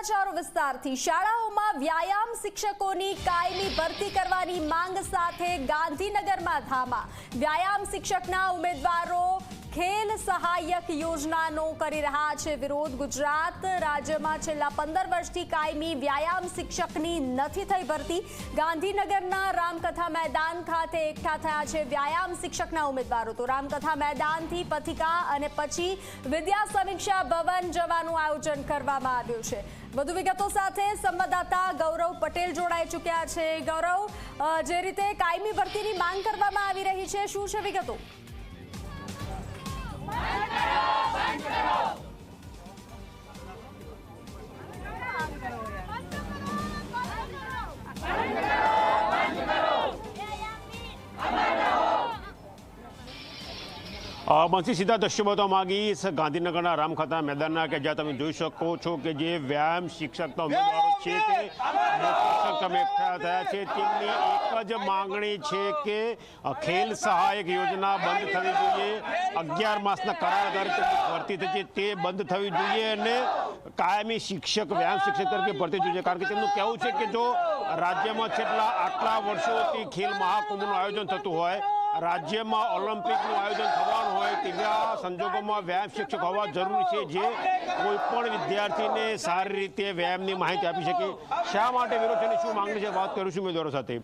સમાચારો વિસ્તારથી શાળાઓમાં વ્યાયામ શિક્ષકોની કાયમી ભરતી કરવાની માંગ સાથે ગાંધીનગરમાં ધામા વ્યાયામ શિક્ષકના ઉમેદવારો ખેલ સહાયક યોજનાનો કરી રહ્યા છે વિરોધ। ગુજરાત રાજ્યમાં છેલ્લા 15 વર્ષથી કાયમી વ્યાયામ શિક્ષકની નથી થઈ ભરતી। ગાંધીનગરના રામકથા મેદાન ખાતે એકઠા થયા છે વ્યાયામ શિક્ષકના ઉમેદવારો। તો રામકથા મેદાનથી પથિકા અને પછી વિદ્યા સમીક્ષા ભવન જવાનું આયોજન કરવામાં આવ્યું છે। વધુ વિગતો સાથે સંવાદદાતા ગૌરવ પટેલ જોડાઈ ચૂક્યા છે। ગૌરવ, જે રીતે કાયમી ભરતીની માંગ કરવામાં આવી રહી છે, શું છે વિગતો? બનશી સીધા દ્રશ્યો બતાવવા માંગીશ ગાંધીનગરના રામકથા મેદાનના કે જ્યાં તમે જોઈ શકો છો કે જે વ્યાયામ શિક્ષકના ઉમેદવારો છે તે શિક્ષક એકઠા થયા છે। તેમની એક જ માંગણી છે કે ખેલ સહાયક યોજના બંધ થવી જોઈએ, 11 માસના કરાર આધારિત ભરતી થઈ છે તે બંધ થવી જોઈએ અને કાયમી શિક્ષક વ્યાયામ શિક્ષક તરીકે ભરતી જોઈએ। કારણ કે તેમનું કહેવું છે કે જો રાજ્યમાં છેલ્લા આટલા વર્ષોથી ખેલ મહાકુંભનું આયોજન થતું હોય, રાજ્યમાં ઓલિમ્પિકનું આયોજન થવાનું હોય તેવા સંજોગોમાં વ્યાયામ શિક્ષક હોવા જરૂરી છે જે કોઈ પણ વિદ્યાર્થીને સારી રીતે વ્યાયામની માહિતી આપી શકે। શા માટે વિરોધ છે, શું માંગણી છે, વાત કરીશું ઉમેદવારો સાથે।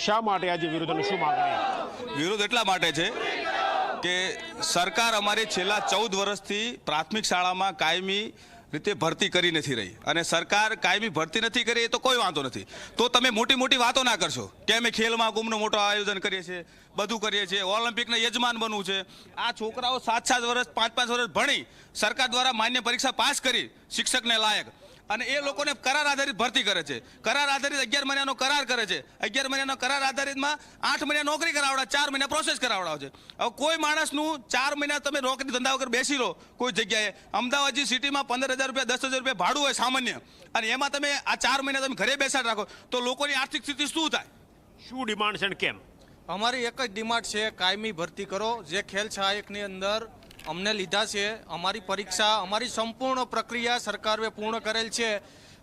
શા માટે આજે વિરોધ અને શું માંગણી? વિરોધ એટલા માટે છે કે સરકાર અમારી છેલ્લા 14 વર્ષથી પ્રાથમિક શાળામાં કાયમી રીતે ભરતી કરી નથી રહી અને સરકાર કાયમી ભરતી નથી કરી તો કોઈ વાંધો નથી, તો તમે મોટી મોટી વાતો ના કરશો કે અમે ખેલ મહાકુંભનું મોટું આયોજન કરીએ છીએ, બધું કરીએ છીએ, ઓલિમ્પિકના યજમાન બનવું છે। આ છોકરાઓ 7-7 વર્ષ 5-5 વર્ષ ભણી સરકાર દ્વારા માન્ય પરીક્ષા પાસ કરી શિક્ષકને લાયક અને એ લોકોને કરાર આધારિત ભરતી કરે છે। કરાર આધારિત 11 મહિનાનો કરાર કરે છે। 11 મહિનાનો કરાર આધારિતમાં 8 મહિના નોકરી કરાવડા, 4 મહિના પ્રોસેસ કરાવડાવે છે। હવે કોઈ માણસનું 4 મહિના તમે નોકરી ધંધા વગર બેસી રહો કોઈ જગ્યાએ, અમદાવાદ સિટીમાં 15,000 રૂપિયા 10,000 રૂપિયા ભાડું હોય સામાન્ય, અને એમાં તમે આ 4 મહિના તમે ઘરે બેસાડ રાખો તો લોકોની આર્થિક સ્થિતિ શું થાય? શું ડિમાન્ડ છે અને કેમ? અમારી એક જ ડિમાન્ડ છે, કાયમી ભરતી કરો। જે ખેલ સહાયકની અંદર અમને લીધા છે, અમારી પરીક્ષા, અમારી સંપૂર્ણ પ્રક્રિયા સરકારે પૂર્ણ કરેલ છે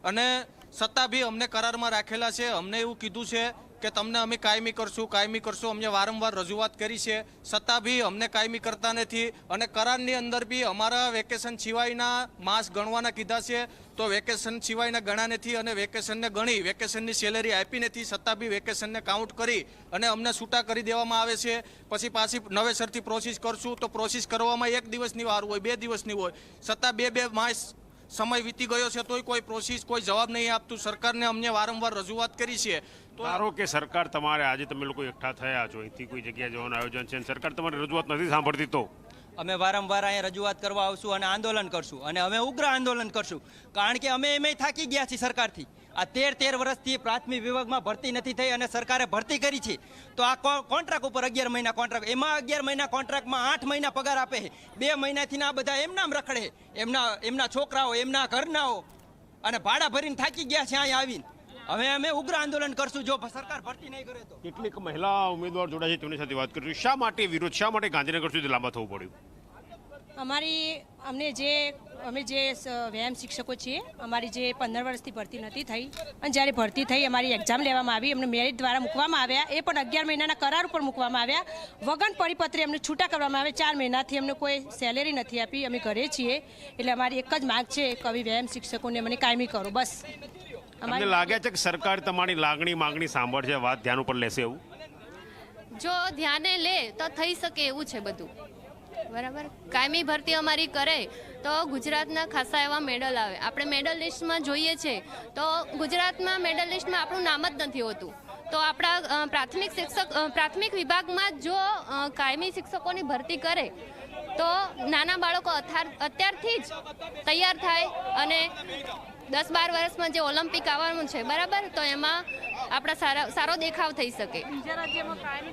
અને છતાં બી અમને કરારમાં રાખેલા છે। અમને એવું કીધું છે કે તમને અમે કાયમી કરશું। અમને વારંવાર રજૂઆત કરી છે, છતાં બી અમને કાયમી કરતા નથી અને કરારની અંદર બી અમારા વેકેશન સિવાયના માસ ગણવાના કીધા છે તો વેકેશન સિવાયના ગણા નથી અને વેકેશનને ગણી વેકેશનની સેલેરી આપી નથી, છતાં બી વેકેશનને કાઉન્ટ કરી અને અમને છૂટા કરી દેવામાં આવે છે। પછી પાછી નવેસરથી પ્રોસેસ કરશું તો પ્રોસેસ કરવામાં 1 દિવસની વાર હોય, 2 દિવસની હોય, છતાં 2 માસ સમય વીતી ગયો છે તોય કોઈ પ્રોસેસ કોઈ જવાબ નહીં આપતું। સરકારને અમને વારંવાર રજૂઆત કરી છે। ધારો કે સરકાર તમારે આજે તમે લોકો એકઠા થયા છો, અહીંથી કોઈ જગ્યાએ જવાનું આયોજન છે, સરકાર તમારી રજૂઆત નથી સાંભળતી તો અમે વારંવાર અહીંયા રજૂઆત કરવા આવશું અને આંદોલન કરશું અને અમે ઉગ્ર આંદોલન કરશું, કારણ કે અમે એમ થાકી ગયા છીએ સરકારથી। આ 13 વર્ષથી પ્રાથમિક વિભાગમાં ભરતી નથી થઈ અને સરકારે ભરતી કરી છે તો આ કોન્ટ્રાક્ટ ઉપર 11 મહિના કોન્ટ્રાક્ટ, એમાં 11 મહિના કોન્ટ્રાક્ટમાં 8 મહિના પગાર આપે છે। 2 મહિનાથી આ બધા એમનામ રખડે, એમના છોકરાઓ, એમના ઘરનાઓ અને ભાડા ભરીને થાકી ગયા છે અહીંયા આવીને। હવે અમે ઉગ્ર આંદોલન કરશું જો સરકાર ભરતી નહીં કરે તો। કેટલીક મહિલા ઉમેદવાર જોડાય છે તેમની સાથે વાત કરીશું। શા માટે વિરોધ, શા માટે ગાંધીનગર સુધી લાંબા થવું પડ્યું? અમે જે વ્યાયામ શિક્ષકો છીએ, અમારી જે 15 વર્ષથી ભરતી નથી થઈ અને જ્યારે ભરતી થઈ અમારી એક્ઝામ લેવામાં આવી, અમને મેરિટ દ્વારા મૂકવામાં આવ્યા, એ પણ 11 મહિનાના કરાર ઉપર મૂકવામાં આવ્યા, વગર પરિપત્રે અમને છૂટા કરવામાં આવે। 4 મહિનાથી અમને કોઈ સેલેરી નથી આપી, અમે ઘરે છીએ। એટલે અમારી એક જ માંગ છે કે હવે વ્યાયામ શિક્ષકોને મને કાયમી કરો, બસ। અમને લાગે છે કે સરકાર તમારી માંગણી સાંભળશે, વાત ધ્યાન ઉપર લેશે એવું? જો ધ્યાને લે તો થઈ શકે એવું છે બધું, બરાબર। કાયમી ભરતી અમારી કરે તો ગુજરાતના ખાસા એવા મેડલ આવે। આપણે મેડલ લિસ્ટમાં જોઈએ છે તો ગુજરાતમાં મેડલ લિસ્ટમાં આપણું નામ જ નથી હોતું, તો આપણા પ્રાથમિક વિભાગમાં જો કાયમી શિક્ષકોની ભરતી કરે તો નાના બાળકો અત્યારથી જ તૈયાર થાય અને 10-12 વર્ષમાં જે ઓલિમ્પિક આવવાનું છે, બરાબર, તો એમાં આપણા સારો દેખાવ થઈ શકે।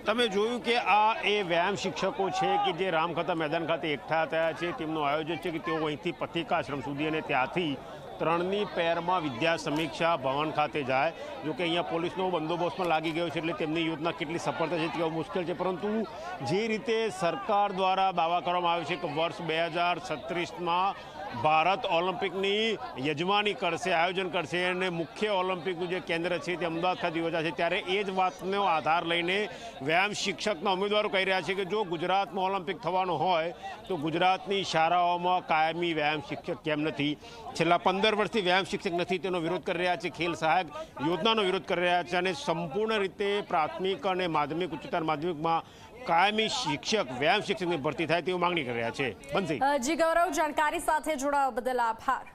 તમે જોયું કે આ એ વ્યાયામ શિક્ષકો છે કે જે રામકથા મેદાન ખાતે એકઠા થયા છે, તેમનું આયોજન છે કે તેઓ અહીંથી પથિકાશ્રમ સુધી અને ત્યાંથી 3ની પેરમાં વિદ્યા સમીક્ષા ભવન ખાતે જાય। જોકે અહીંયા પોલીસનો બંદોબસ્ત પણ લાગી ગયો છે એટલે તેમની યોજના કેટલી સફળતા છે તે મુશ્કેલ છે, પરંતુ જે રીતે સરકાર દ્વારા દાવા કરવામાં આવ્યો છે કે વર્ષ 2036માં ભારત ઓલિમ્પિકની યજમાની કરશે, આયોજન કરશે અને મુખ્ય ઓલિમ્પિકનું જે કેન્દ્ર છે તે અમદાવાદ ખાતે યોજાશે, ત્યારે એ જ વાતનો આધાર લઈને વ્યાયામ શિક્ષકના ઉમેદવારો કહી રહ્યા છે કે જો ગુજરાતમાં ઓલિમ્પિક થવાનો હોય તો ગુજરાતની શાળાઓમાં કાયમી વ્યાયામ શિક્ષક કેમ નથી? છેલ્લા 15 વર્ષથી વ્યાયામ શિક્ષક નથી તેનો વિરોધ કરી રહ્યા છે, ખેલ સહાયક યોજનાનો વિરોધ કરી રહ્યા છે અને સંપૂર્ણ રીતે પ્રાથમિક અને માધ્યમિક ઉચ્ચતર માધ્યમિકમાં કાયમી શિક્ષક વ્યાયામ શિક્ષકની ભરતી થાય તેવી માંગણી કરી રહ્યા છે. બંસી જી ગૌરવ, જાણકારી સાથે જોડાવા બદલ આભાર.